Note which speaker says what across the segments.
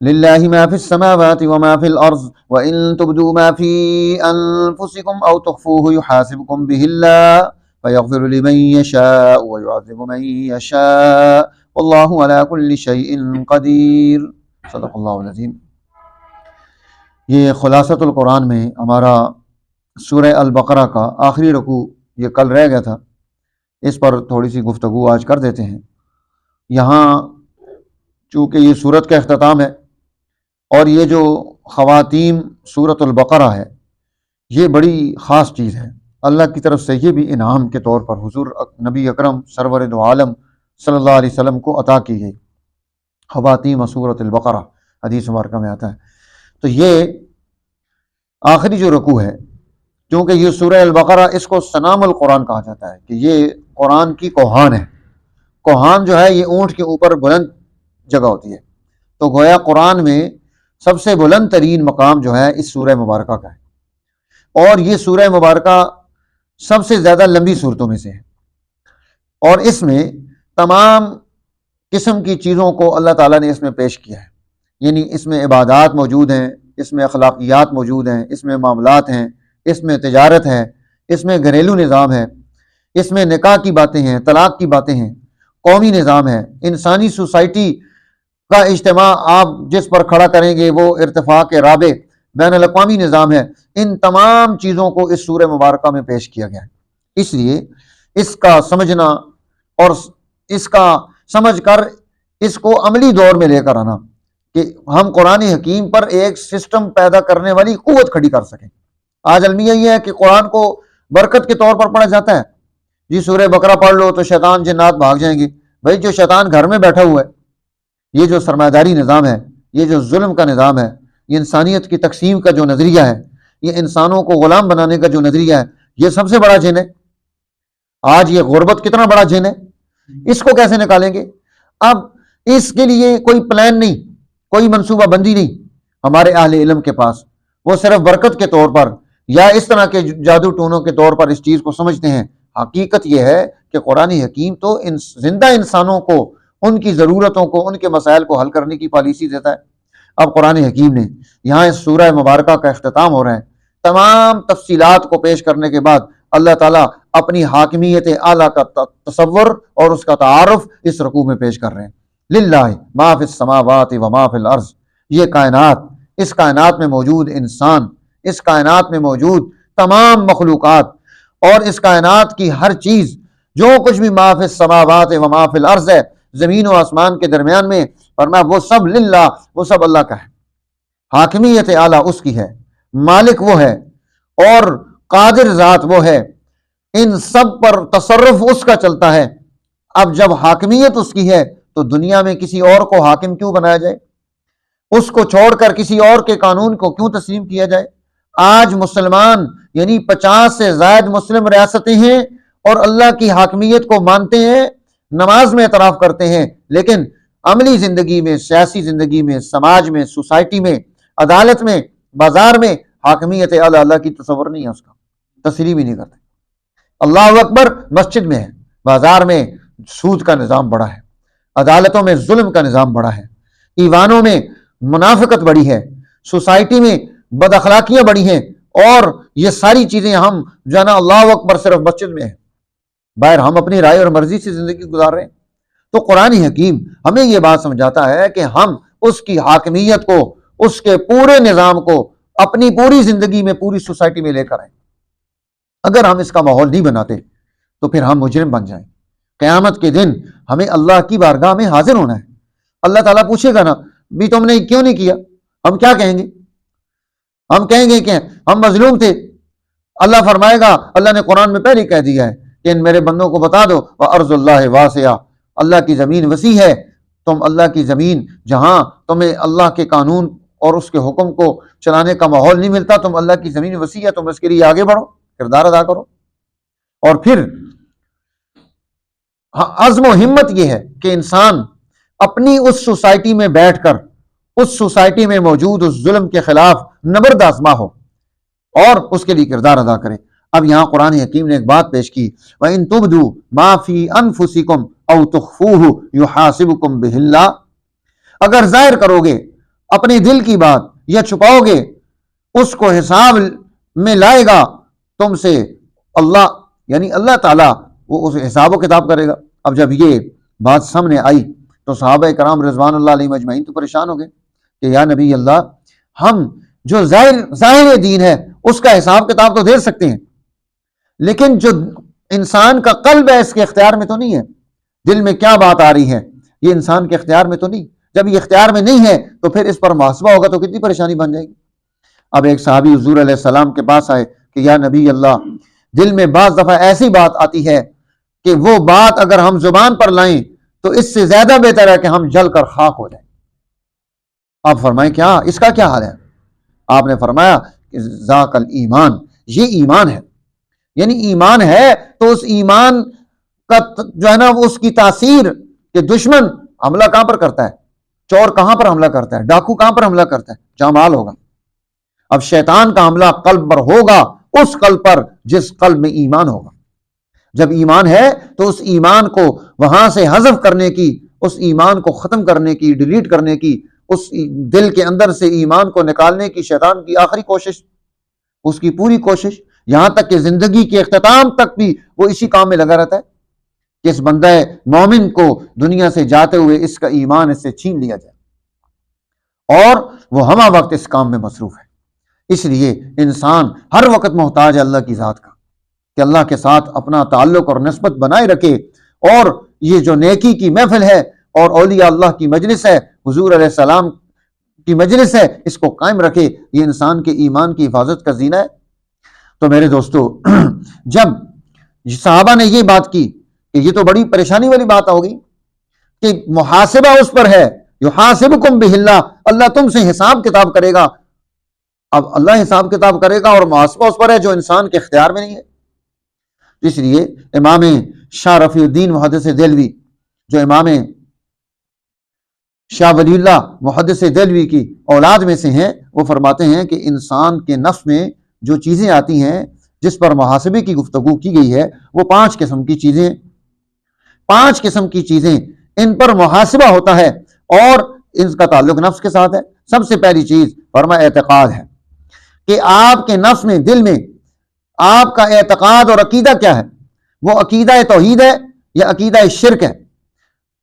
Speaker 1: للہ ما فی السماوات وما فی الارض وان تبدوا ما فی انفسکم او تخفوه یحاسبکم به اللہ فیغفر لمن یشاء ویعذب من یشاء واللہ علی کل شیء قدیر۔ صدق اللہ العظیم۔ یہ خلاصۃ القرآن میں ہمارا سورہ البقرہ کا آخری رکوع یہ کل رہ گیا تھا، اس پر تھوڑی سی گفتگو آج کر دیتے ہیں۔ یہاں چونکہ یہ سورت کا اختتام ہے اور یہ جو خواتین سورۃ البقرہ ہے یہ بڑی خاص چیز ہے، اللہ کی طرف سے یہ بھی انعام کے طور پر حضور نبی اکرم سرور دو عالم صلی اللہ علیہ وسلم کو عطا کی گئی۔ خواتین سورۃ البقرہ حدیث مبارکہ میں آتا ہے۔ تو یہ آخری جو رکوع ہے، کیونکہ یہ سورہ البقرہ اس کو سنام القرآن کہا جاتا ہے کہ یہ قرآن کی کوہان ہے۔ کوہان جو ہے یہ اونٹ کے اوپر بلند جگہ ہوتی ہے، تو گویا قرآن میں سب سے بلند ترین مقام جو ہے اس سورہ مبارکہ کا ہے، اور یہ سورہ مبارکہ سب سے زیادہ لمبی صورتوں میں سے ہے، اور اس میں تمام قسم کی چیزوں کو اللہ تعالیٰ نے اس میں پیش کیا ہے۔ یعنی اس میں عبادات موجود ہیں، اس میں اخلاقیات موجود ہیں، اس میں معاملات ہیں، اس میں تجارت ہے، اس میں گھریلو نظام ہے، اس میں نکاح کی باتیں ہیں، طلاق کی باتیں ہیں، قومی نظام ہے، انسانی سوسائٹی کا اجتماع آپ جس پر کھڑا کریں گے وہ ارتفاق رابع بین الاقوامی نظام ہے۔ ان تمام چیزوں کو اس سورہ مبارکہ میں پیش کیا گیا ہے۔ اس لیے اس کا سمجھنا اور اس کا سمجھ کر اس کو عملی دور میں لے کر آنا کہ ہم قرآن حکیم پر ایک سسٹم پیدا کرنے والی قوت کھڑی کر سکیں۔ آج المیہ یہ ہے کہ قرآن کو برکت کے طور پر پڑھا جاتا ہے، جی سورہ بقرہ پڑھ لو تو شیطان جنات بھاگ جائیں گے۔ بھائی جو شیطان گھر میں بیٹھا ہوا ہے، یہ جو سرمایہ داری نظام ہے، یہ جو ظلم کا نظام ہے، یہ انسانیت کی تقسیم کا جو نظریہ ہے، یہ انسانوں کو غلام بنانے کا جو نظریہ ہے، یہ سب سے بڑا جن ہے۔ آج یہ غربت کتنا بڑا جن ہے، اس کو کیسے نکالیں گے؟ اب اس کے لیے کوئی پلان نہیں، کوئی منصوبہ بندی نہیں ہمارے اہل علم کے پاس۔ وہ صرف برکت کے طور پر یا اس طرح کے جادو ٹونوں کے طور پر اس چیز کو سمجھتے ہیں۔ حقیقت یہ ہے کہ قرآن حکیم تو زندہ انسانوں کو ان کی ضرورتوں کو، ان کے مسائل کو حل کرنے کی پالیسی دیتا ہے۔ اب قرآن حکیم نے یہاں اس سورہ مبارکہ کا اختتام ہو رہا ہے، تمام تفصیلات کو پیش کرنے کے بعد اللہ تعالیٰ اپنی حاکمیت اعلیٰ کا تصور اور اس کا تعارف اس رکوع میں پیش کر رہے ہیں۔ للہ ما فی السماوات و ما فی الارض، یہ کائنات، اس کائنات میں موجود انسان، اس کائنات میں موجود تمام مخلوقات اور اس کائنات کی ہر چیز، جو کچھ بھی ما فی السماوات و ما فی الارض ہے، زمین و آسمان کے درمیان میں، فرمایا وہ سب للہ، وہ سب اللہ کا ہے۔ حاکمیت اعلیٰ اس کی ہے، مالک وہ ہے، اور قادر ذات وہ ہے، ان سب پر تصرف اس کا چلتا ہے۔ اب جب حاکمیت اس کی ہے تو دنیا میں کسی اور کو حاکم کیوں بنایا جائے؟ اس کو چھوڑ کر کسی اور کے قانون کو کیوں تسلیم کیا جائے؟ آج مسلمان یعنی 50 سے زائد مسلم ریاستیں ہیں اور اللہ کی حاکمیت کو مانتے ہیں، نماز میں اعتراف کرتے ہیں، لیکن عملی زندگی میں، سیاسی زندگی میں، سماج میں، سوسائٹی میں، عدالت میں، بازار میں حاکمیت اعلیٰ اللہ کی تصور نہیں ہے، اس کا تسلیم ہی نہیں کرتے۔ اللہ اکبر مسجد میں ہے، بازار میں سود کا نظام بڑا ہے، عدالتوں میں ظلم کا نظام بڑا ہے، ایوانوں میں منافقت بڑی ہے، سوسائٹی میں بد اخلاقیاں بڑی ہیں، اور یہ ساری چیزیں ہم جو ہے نا اللہ اکبر صرف مسجد میں ہیں، باہر ہم اپنی رائے اور مرضی سے زندگی گزار رہے ہیں۔ تو قرآن حکیم ہمیں یہ بات سمجھاتا ہے کہ ہم اس کی حاکمیت کو، اس کے پورے نظام کو اپنی پوری زندگی میں، پوری سوسائٹی میں لے کر آئیں۔ اگر ہم اس کا ماحول نہیں بناتے تو پھر ہم مجرم بن جائیں۔ قیامت کے دن ہمیں اللہ کی بارگاہ میں حاضر ہونا ہے، اللہ تعالیٰ پوچھے گا نا بھی تم نے کیوں نہیں کیا؟ ہم کیا کہیں گے؟ ہم کہیں گے کہ ہم مظلوم تھے۔ اللہ فرمائے گا، اللہ نے قرآن میں پہلے کہہ دیا ہے کہ ان میرے بندوں کو بتا دو وَأَرْضُ اللَّهِ وَاسِعَةٌ، اللہ کی زمین وسیع ہے، تم اللہ کی زمین جہاں تمہیں اللہ کے قانون اور اس کے حکم کو چلانے کا ماحول نہیں ملتا، تم اللہ کی زمین وسیع ہے، تم اس کے لیے آگے بڑھو، کردار ادا کرو۔ اور پھر عزم و ہمت یہ ہے کہ انسان اپنی اس سوسائٹی میں بیٹھ کر اس سوسائٹی میں موجود اس ظلم کے خلاف نبرد آزما ہو اور اس کے لیے کردار ادا کرے۔ اب یہاں قرآن حکیم نے ایک بات پیش کی، وَإِن تُبْدُوا مَا فِي أَنفُسِكُمْ أَوْ تُخْفُوهُ يُحَاسِبْكُمْ بِهِ اللَّهُ، اگر ظاہر کرو گے اپنے دل کی بات یا چھپاؤ گے اس کو حساب میں لائے گا تم سے اللہ، یعنی اللہ تعالیٰ وہ اس حساب و کتاب کرے گا۔ اب جب یہ بات سامنے آئی تو صحابہ کرام رضوان اللہ علیہم اجمعین تو پریشان ہو گئے کہ یا نبی اللہ، ہم جو ظاہر دین ہے اس کا حساب کتاب تو دے سکتے ہیں، لیکن جو انسان کا قلب ہے اس کے اختیار میں تو نہیں ہے، دل میں کیا بات آ رہی ہے یہ انسان کے اختیار میں تو نہیں۔ جب یہ اختیار میں نہیں ہے تو پھر اس پر محاسبہ ہوگا تو کتنی پریشانی بن جائے گی۔ اب ایک صحابی حضور علیہ السلام کے پاس آئے کہ یا نبی اللہ، دل میں بعض دفعہ ایسی بات آتی ہے کہ وہ بات اگر ہم زبان پر لائیں تو اس سے زیادہ بہتر ہے کہ ہم جل کر خاک ہو جائیں۔ آپ فرمائیں کیا اس کا کیا حال ہے؟ آپ نے فرمایا کہ ذاک الایمان، یہ ایمان ہے، یعنی ایمان ہے تو اس ایمان کا جو ہے نا وہ اس کی تاثیر کہ دشمن حملہ کہاں پر کرتا ہے، چور کہاں پر حملہ کرتا ہے، ڈاکو کہاں پر حملہ کرتا ہے، جہاں مال ہوگا۔ اب شیطان کا حملہ قلب پر ہوگا، اس قلب پر جس قلب میں ایمان ہوگا۔ جب ایمان ہے تو اس ایمان کو وہاں سے حذف کرنے کی، اس ایمان کو ختم کرنے کی، ڈیلیٹ کرنے کی، اس دل کے اندر سے ایمان کو نکالنے کی شیطان کی آخری کوشش، اس کی پوری کوشش، یہاں تک کہ زندگی کے اختتام تک بھی وہ اسی کام میں لگا رہتا ہے کہ اس بندہ مومن کو دنیا سے جاتے ہوئے اس کا ایمان اس سے چھین لیا جائے، اور وہ ہمہ وقت اس کام میں مصروف ہے۔ اس لیے انسان ہر وقت محتاج ہے اللہ کی ذات کا، کہ اللہ کے ساتھ اپنا تعلق اور نسبت بنائے رکھے، اور یہ جو نیکی کی محفل ہے اور اولیاء اللہ کی مجلس ہے، حضور علیہ السلام کی مجلس ہے، اس کو قائم رکھے۔ یہ انسان کے ایمان کی حفاظت کا زینہ ہے۔ تو میرے دوستو، جب صحابہ نے یہ بات کی کہ یہ تو بڑی پریشانی والی بات ہوگی کہ محاسبہ اس پر ہے، یحاسبکم بہ اللہ، اللہ تم سے حساب کتاب کرے گا۔ اب اللہ حساب کتاب کرے گا اور محاسبہ اس پر ہے جو انسان کے اختیار میں نہیں ہے۔ اس لیے امام شاہ رفیع الدین محدث دہلوی، جو امام شاہ ولی اللہ محدث دہلوی کی اولاد میں سے ہیں، وہ فرماتے ہیں کہ انسان کے نفس میں جو چیزیں آتی ہیں جس پر محاسبے کی گفتگو کی گئی ہے وہ 5 قسم کی چیزیں، 5 قسم کی چیزیں ان پر محاسبہ ہوتا ہے، اور ان کا تعلق نفس کے ساتھ ہے۔ سب سے پہلی چیز فرمایا اعتقاد ہے، کہ آپ کے نفس میں، دل میں آپ کا اعتقاد اور عقیدہ کیا ہے، وہ عقیدہ توحید ہے یا عقیدہ شرک ہے،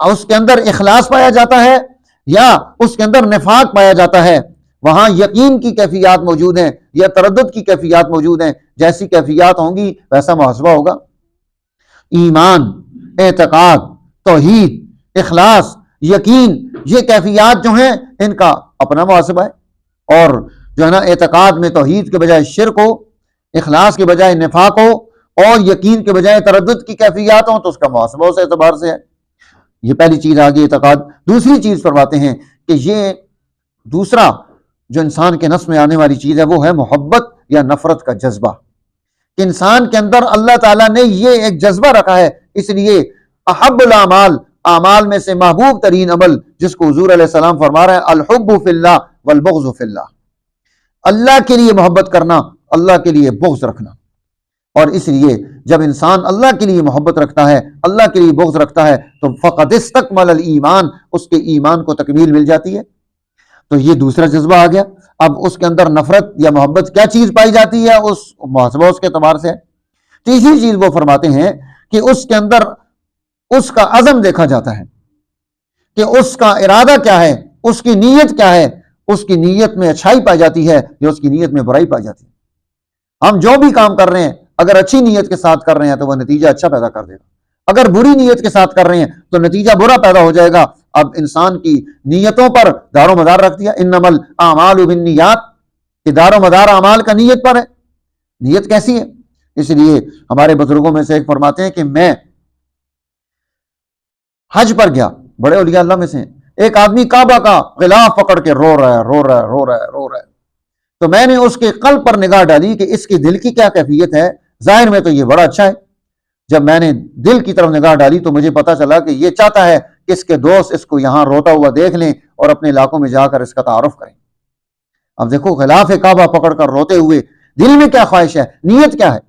Speaker 1: اس کے اندر اخلاص پایا جاتا ہے یا اس کے اندر نفاق پایا جاتا ہے، وہاں یقین کی کیفیات موجود ہیں یا تردد کی کیفیات موجود ہیں، جیسی کیفیات ہوں گی ویسا محاسبہ ہوگا۔ ایمان، اعتقاد، توحید، اخلاص، یقین، یہ کیفیات جو ہیں ان کا اپنا محاسبہ ہے، اور جو ہے نا اعتقاد میں توحید کے بجائے شرک ہو، اخلاص کے بجائے نفاق ہو، اور یقین کے بجائے تردد کی کیفیات ہوں تو اس کا محاسبہ اس اعتبار سے ہے۔ یہ پہلی چیز آگے اعتقاد۔ دوسری چیز فرماتے ہیں کہ یہ دوسرا جو انسان کے نفس میں آنے والی چیز ہے وہ ہے محبت یا نفرت کا جذبہ، کہ انسان کے اندر اللہ تعالیٰ نے یہ ایک جذبہ رکھا ہے، اس لیے احب الاعمال، اعمال میں سے محبوب ترین عمل جس کو حضور علیہ السلام فرما رہے ہیں، الحب فی اللہ والبغض فی اللہ، اللہ کے لیے محبت کرنا، اللہ کے لیے بغض رکھنا۔ اور اس لیے جب انسان اللہ کے لیے محبت رکھتا ہے، اللہ کے لیے بغض رکھتا ہے، تو فقد استکمل الایمان، اس کے ایمان کو تکمیل مل جاتی ہے۔ تو یہ دوسرا جذبہ آ گیا۔ اب اس کے اندر نفرت یا محبت کیا چیز پائی جاتی ہے، اس محاسبہ اس کے اعتبار سے ہے۔ تیسری چیز وہ فرماتے ہیں کہ اس کے اندر اس کا عزم دیکھا جاتا ہے کہ اس کا ارادہ کیا ہے، اس کی نیت کیا ہے، اس کی نیت میں اچھائی پائی جاتی ہے یا اس کی نیت میں برائی پائی جاتی ہے۔ ہم جو بھی کام کر رہے ہیں اگر اچھی نیت کے ساتھ کر رہے ہیں تو وہ نتیجہ اچھا پیدا کر دے گا، اگر بری نیت کے ساتھ کر رہے ہیں تو نتیجہ برا پیدا ہو جائے گا۔ اب انسان کی نیتوں پر دار و مدار رکھ دیا، انما الاعمال بالنیات، کہ دار و مدار اعمال کا نیت پر ہے۔ نیت کیسی ہے؟ اس لیے ہمارے بزرگوں میں سے ایک فرماتے ہیں کہ میں حج پر گیا، بڑے اولیاء اللہ میں سے ایک آدمی کعبہ کا غلاف پکڑ کے رو رہا ہے، تو میں نے اس کے قلب پر نگاہ ڈالی کہ اس کے دل کی کیا کیفیت ہے۔ ظاہر میں تو یہ بڑا اچھا ہے، جب میں نے دل کی طرف نگاہ ڈالی تو مجھے پتا چلا کہ یہ چاہتا ہے کہ اس کے دوست اس کو یہاں روتا ہوا دیکھ لیں اور اپنے علاقوں میں جا کر اس کا تعارف کریں۔ اب دیکھو، غلاف کعبہ پکڑ کر روتے ہوئے دل میں کیا خواہش ہے، نیت کیا ہے۔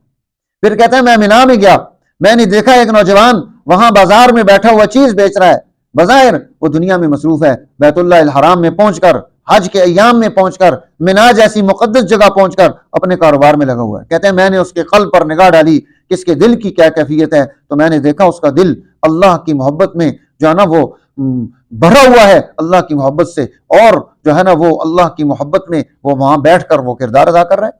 Speaker 1: پھر کہتا ہے میں مینا میں گیا، میں نے دیکھا ایک نوجوان وہاں بازار میں بیٹھا ہوا چیز بیچ رہا ہے، بظاہر وہ دنیا میں مصروف ہے، بیت اللہ الحرام میں پہنچ کر حج کے ایام میں پہنچ کر، مینا جیسی مقدس جگہ پہنچ کر اپنے کاروبار میں لگا ہوا ہے۔ کہتے ہیں میں نے اس کے قلب پر نگاہ ڈالی کہ اس کے دل کی کیا کیفیت ہے، تو میں نے دیکھا اس کا دل اللہ کی محبت میں جو ہے نا وہ بھرا ہوا ہے، اللہ کی محبت سے، اور جو ہے نا وہ اللہ کی محبت میں وہ وہاں بیٹھ کر وہ کردار ادا کر رہا ہے۔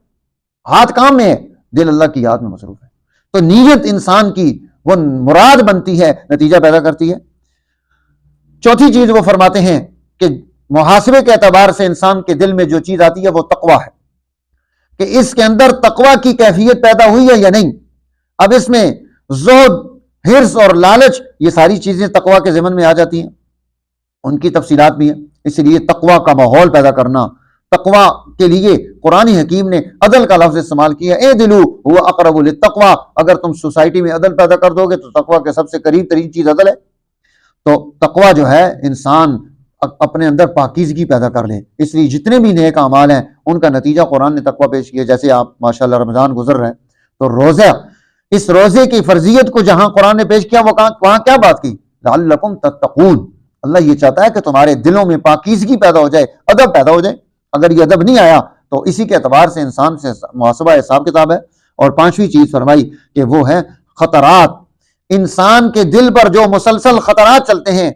Speaker 1: ہاتھ کام میں ہے، دل اللہ کی یاد میں مصروف ہے۔ تو نیت انسان کی وہ مراد بنتی ہے، نتیجہ پیدا کرتی ہے۔ چوتھی چیز وہ فرماتے ہیں کہ محاسبے کے اعتبار سے انسان کے دل میں جو چیز آتی ہے وہ تقویٰ ہے، کہ اس کے اندر تقویٰ کی کیفیت پیدا ہوئی ہے یا نہیں۔ اب اس میں زہد، حرص اور لالچ، یہ ساری چیزیں تقویٰ کے ضمن میں آ جاتی ہیں، ان کی تفصیلات بھی ہیں۔ اس لیے تقویٰ کا ماحول پیدا کرنا، تقویٰ کے لیے قرآن حکیم نے عدل کا لفظ استعمال کیا، اے دلو ہوا اقرب للتقویٰ۔ اگر تم سوسائٹی میں عدل پیدا کر دو گے تو تقویٰ کے سب سے قریب ترین چیز عدل ہے۔ تو تقویٰ جو ہے انسان اپنے اندر پاکیزگی پیدا کر لے۔ اس لیے جتنے بھی نیک اعمال ہیں ان کا نتیجہ قرآن نے تقویٰ پیش کیا۔ جیسے آپ ماشاءاللہ رمضان گزر رہے ہیں تو روزہ، اس روزے کی فرضیت کو جہاں قرآن نے پیش کیا وہاں کیا بات کی؟ لعلکم تتقون۔ اللہ یہ چاہتا ہے کہ تمہارے دلوں میں پاکیزگی پیدا ہو جائے، ادب پیدا ہو جائے۔ اگر یہ ادب نہیں آیا تو اسی کے اعتبار سے انسان سے محاسبہ حساب کتاب ہے۔ اور پانچویں چیز فرمائی کہ وہ ہے خطرات۔ انسان کے دل پر جو مسلسل خطرات چلتے ہیں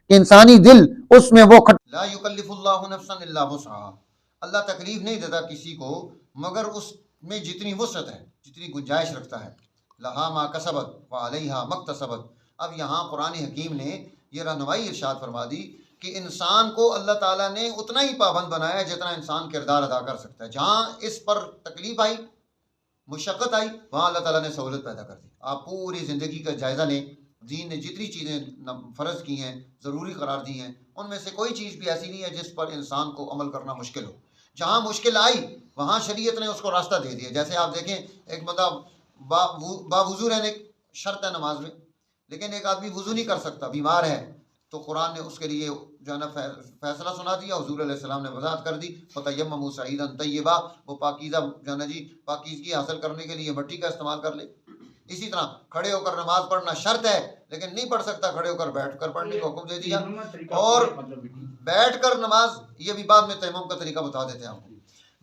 Speaker 1: کہ انسانی دل اس میں وہ لا یکلف اللہ نفسا الا وسعها، اللہ تکلیف نہیں دیتا کسی کو مگر اس میں جتنی وسعت ہے، جتنی گنجائش رکھتا ہے۔ لہا ما کسبت وعلیہا ما اکتسبت۔ اب یہاں قرآن حکیم نے یہ رہنمائی ارشاد فرما دی کہ انسان کو اللہ تعالیٰ نے اتنا ہی پابند بنایا ہے جتنا انسان کردار ادا کر سکتا ہے۔ جہاں اس پر تکلیف آئی، مشقت آئی، وہاں اللہ تعالیٰ نے سہولت پیدا کر دی۔ آپ پوری زندگی کا جائزہ لیں، دین نے جتنی چیزیں فرض کی ہیں، ضروری قرار دی ہیں، ان میں سے کوئی چیز بھی ایسی نہیں ہے جس پر انسان کو عمل کرنا مشکل ہو۔ جہاں مشکل آئی وہاں شریعت نے اس کو راستہ دے دیا۔ جیسے آپ دیکھیں ایک بندہ باوضو رہنے شرط ہے نماز میں، لیکن ایک آدمی وضو نہیں کر سکتا، بیمار ہے، تو قرآن نے اس کے لیے جو ہے نا فیصلہ سنا دیا۔ حضور علیہ السلام نے وضاحت کر دی، فَتَيَمَّمُوا صَعِيدًا طَيِّبًا، وہ پاکیزہ جو ہے نا جی پاکیزگی حاصل کرنے کے لیے مٹی کا استعمال کر لے۔ اسی طرح کھڑے ہو کر نماز پڑھنا شرط ہے، لیکن نہیں پڑھ سکتا، کھڑے ہو کر بیٹھ کر پڑھنے کا حکم دے دیا۔ اور بیٹھ کر نماز، یہ بھی بعد میں تیمم کا طریقہ بتا دیتے ہیں آپ کو۔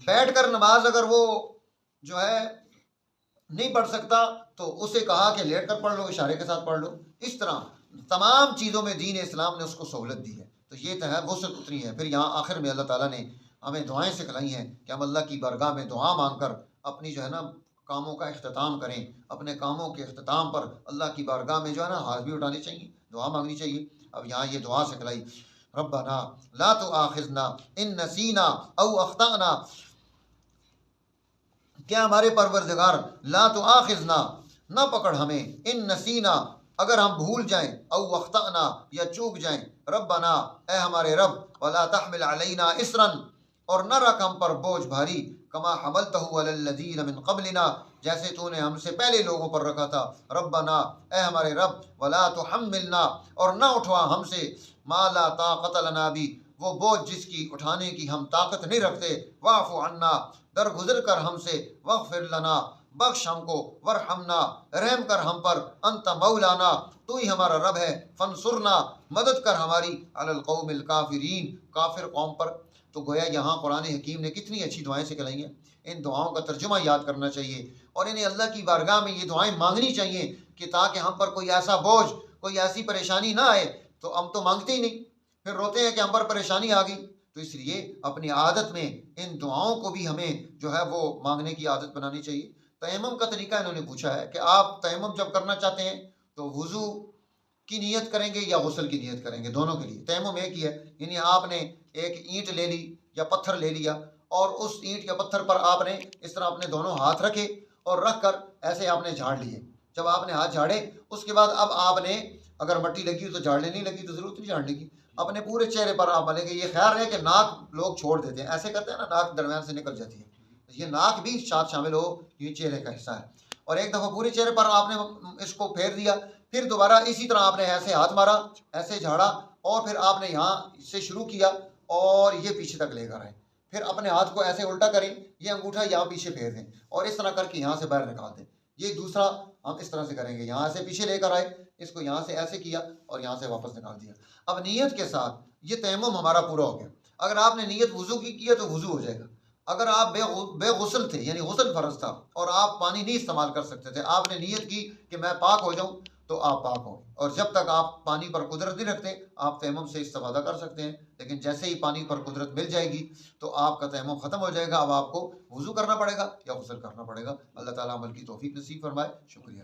Speaker 1: بیٹھ کر نماز اگر وہ جو ہے نہیں پڑھ سکتا تو اسے کہا کہ لیٹ کر پڑھ لو، اشارے کے ساتھ پڑھ لو۔ اس طرح تمام چیزوں میں دین اسلام نے اس کو سہولت دی ہے۔ تو یہ تو ہے وسعت اتنی ہے۔ پھر یہاں آخر میں اللہ تعالیٰ نے ہمیں دعائیں سکھلائی ہیں کہ ہم اللہ کی بارگاہ میں دعا مانگ کر اپنی جو ہے نا کاموں کا اختتام کریں۔ اپنے کاموں کے اختتام پر اللہ کی بارگاہ میں جو ہے نا ہاتھ بھی اٹھانے چاہیے، دعا مانگنی چاہیے۔ اب یہاں یہ دعا سکھلائی، ربنا لا تؤاخذنا ان نسینا او اخطأنا، کیا ہمارے پروردگار لا تؤاخذنا، نہ پکڑ ہمیں، ان نسینا اگر ہم بھول جائیں، او اخطأنا یا چوک جائیں، ربنا اے ہمارے رب، ولا تحمل علینا اسرا اور نہ رکھ ہم پر بوجھ بھاری، کما حملتہ علی الذین من قبلنا جیسے تو نے ہم سے پہلے لوگوں پر رکھا تھا، ربنا اے ہمارے رب، ولا تحملنا اور نہ اٹھوا ہم سے، ما لا طاقت لنا بھی وہ بوجھ جس کی اٹھانے کی ہم طاقت نہیں رکھتے، واعف عنا درگزر کر ہم سے، واغفر لنا بخش ہم کو، ورحمنا رحم کر ہم پر، انت مولانا تو ہی ہمارا رب ہے، فانصرنا مدد کر ہماری، علی القوم الکافرین کافر قوم پر۔ تو گویا یہاں قرآن حکیم نے کتنی اچھی دعائیں سکھلائی ہیں۔ ان دعاؤں کا ترجمہ یاد کرنا چاہیے اور انہیں اللہ کی بارگاہ میں یہ دعائیں مانگنی چاہیے کہ تاکہ ہم پر کوئی ایسا بوجھ، کوئی ایسی پریشانی نہ آئے۔ تو ہم تو مانگتے ہی نہیں، پھر روتے ہیں کہ ہم پر پریشانی آ گئی۔ تو اس لیے اپنی عادت میں ان دعاؤں کو بھی ہمیں جو ہے وہ مانگنے کی عادت بنانی چاہیے۔ تیمم کا طریقہ انہوں نے پوچھا ہے کہ آپ تیمم جب کرنا چاہتے ہیں تو وضو کی نیت کریں گے یا غسل کی نیت کریں گے؟ دونوں کے لیے تیمم ایک ہی ہے، یعنی آپ نے ایک اینٹ لے لی یا پتھر لے لیا اور اس اینٹ یا پتھر پر آپ نے اس طرح اپنے دونوں ہاتھ رکھے اور رکھ کر ایسے آپ نے جھاڑ لیے۔ جب آپ نے ہاتھ جھاڑے اس کے بعد اب آپ نے اگر مٹی لگی ہو تو جھاڑنے نہیں لگی تو ضرورت نہیں جھاڑنے کی، اپنے پورے چہرے پر آپ ملیں گے۔ یہ خیال ہے کہ ناک لوگ چھوڑ دیتے ہیں، ایسے کرتے ہیں نا، ناک درمیان سے نکل جاتی ہے، یہ ناک بھی ساتھ شامل ہو، یہ چہرے کا حصہ ہے۔ اور ایک دفعہ پورے چہرے پر آپ نے اس کو پھیر دیا، پھر دوبارہ اسی طرح آپ نے ایسے ہاتھ مارا، ایسے جھاڑا اور پھر آپ نے یہاں سے شروع کیا اور یہ پیچھے تک لے کر آئے، پھر اپنے ہاتھ کو ایسے الٹا کریں، یہ انگوٹھا یہاں پیچھے پھیر دیں اور اس طرح کر کے یہاں سے باہر نکال دیں۔ یہ دوسرا ہم اس طرح سے کریں گے، یہاں سے پیچھے لے کر آئے، اس کو یہاں سے ایسے کیا اور یہاں سے واپس نکال دیا۔ اب نیت کے ساتھ یہ تیمم ہمارا پورا ہو گیا۔ اگر آپ نے نیت وضو کی ہے تو وضو ہو جائے گا. اگر آپ بے غسل تھے یعنی غسل فرض تھا اور آپ پانی نہیں استعمال کر سکتے تھے، آپ نے نیت کی کہ میں پاک ہو جاؤں، تو آپ پاک ہوں گے. اور جب تک آپ پانی پر قدرت نہیں رکھتے آپ تیمم سے استفادہ کر سکتے ہیں، لیکن جیسے ہی پانی پر قدرت مل جائے گی تو آپ کا تیمم ختم ہو جائے گا. اب آپ کو وضو کرنا پڑے گا یا غسل کرنا پڑے گا. اللہ تعالیٰ عمل کی توفیق نصیب فرمائے. شکریہ.